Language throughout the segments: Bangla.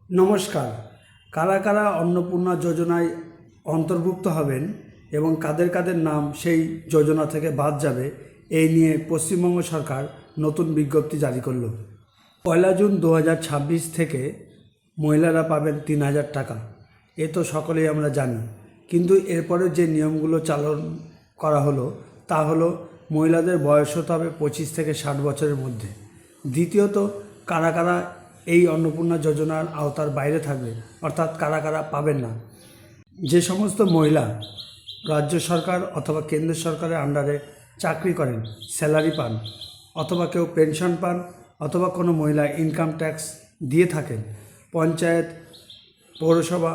নমস্কার। কারা কারা অন্নপূর্ণা যোজনায় অন্তর্ভুক্ত হবেন এবং কাদের কাদের নাম সেই যোজনা থেকে বাদ যাবে, এই নিয়ে পশ্চিমবঙ্গ সরকার নতুন বিজ্ঞপ্তি জারি করল। 1 জুন 2026 থেকে মহিলারা পাবেন 3000 টাকা। এ তো সকলেই আমরা জানি, কিন্তু এরপরে যে নিয়মগুলো চালন করা হলো তা হলো মহিলাদের বয়স হতে হবে 25 থেকে 60 বছরের মধ্যে। দ্বিতীয়ত, কারা কারা এই অন্নপূর্ণা যোজনার আওতার বাইরে থাকবে, অর্থাৎ কারা কারা পাবেন না। যে সমস্ত মহিলা রাজ্য সরকার অথবা কেন্দ্র সরকারের আন্ডারে চাকরি করেন, স্যালারি পান, অথবা কেউ পেনশন পান, অথবা কোনো মহিলা ইনকাম ট্যাক্স দিয়ে থাকেন, পঞ্চায়েত, পৌরসভা,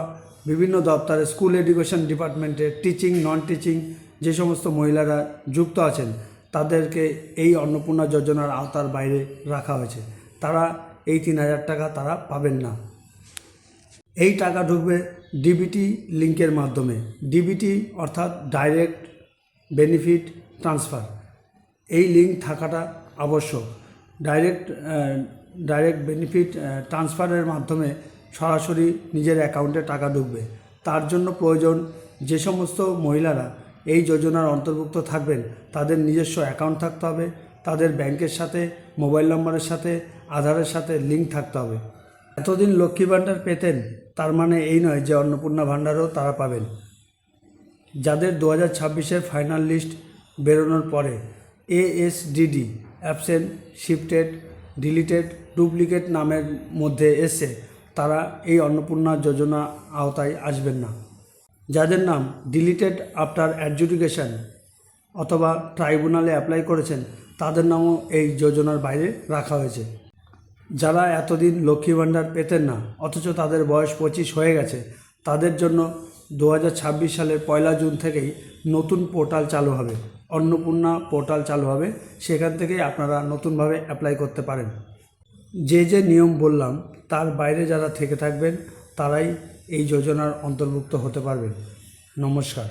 বিভিন্ন দপ্তরে, স্কুল এডুকেশন ডিপার্টমেন্টে, টিচিং, নন টিচিং যে সমস্ত মহিলারা যুক্ত আছেন, তাদেরকে এই অন্নপূর্ণা যোজনার আওতার বাইরে রাখা হয়েছে। তারা এই 3000 টাকা তারা পাবেন না। এই টাকা ঢুকবে ডিবিটি লিঙ্কের মাধ্যমে। ডিবিটি অর্থাৎ ডাইরেক্ট বেনিফিট ট্রান্সফার, এই লিঙ্ক থাকাটা আবশ্যক। ডাইরেক্ট বেনিফিট ট্রান্সফারের মাধ্যমে সরাসরি নিজের অ্যাকাউন্টে টাকা ঢুকবে। তার জন্য প্রয়োজন, যে সমস্ত মহিলারা এই যোজনার অন্তর্ভুক্ত থাকবেন তাদের নিজস্ব অ্যাকাউন্ট থাকতে হবে, তাদের ব্যাংকের সাথে, মোবাইল নম্বরের সাথে, আধারের সাথে লিঙ্ক থাকতে হবে। এতদিন লক্ষ্মী ভাণ্ডার পেতেন, তার মানে এই নয় যে অন্নপূর্ণা ভাণ্ডারও তারা পাবেন। যাদের 2026-এর ফাইনাল লিস্ট বেরোনোর পরে ASDD absent, shifted, deleted, duplicate নামের মধ্যে এসে, তারা এই অন্নপূর্ণা যোজনা আওতায় আসবেন না। যাদের নাম ডিলিটেড আফটার অ্যাডজুডিকেশন অথবা ট্রাইব্যুনালে অ্যাপ্লাই করেছেন, তাদের নামও এই যোজনার বাইরে রাখা হয়েছে। যারা এতদিন লক্ষ্মী ভাণ্ডার পেতেন না অথচ তাদের বয়স 25 হয়ে গেছে, তাদের জন্য 2026 সালের 1 জুন থেকেই নতুন পোর্টাল চালু হবে, অন্নপূর্ণা পোর্টাল চালু হবে। সেখান থেকেই আপনারা নতুনভাবে অ্যাপ্লাই করতে পারেন। যে যে নিয়ম বললাম তার বাইরে যারা থেকে থাকবেন, তারাই এই যোজনার অন্তর্ভুক্ত হতে পারবেন। নমস্কার।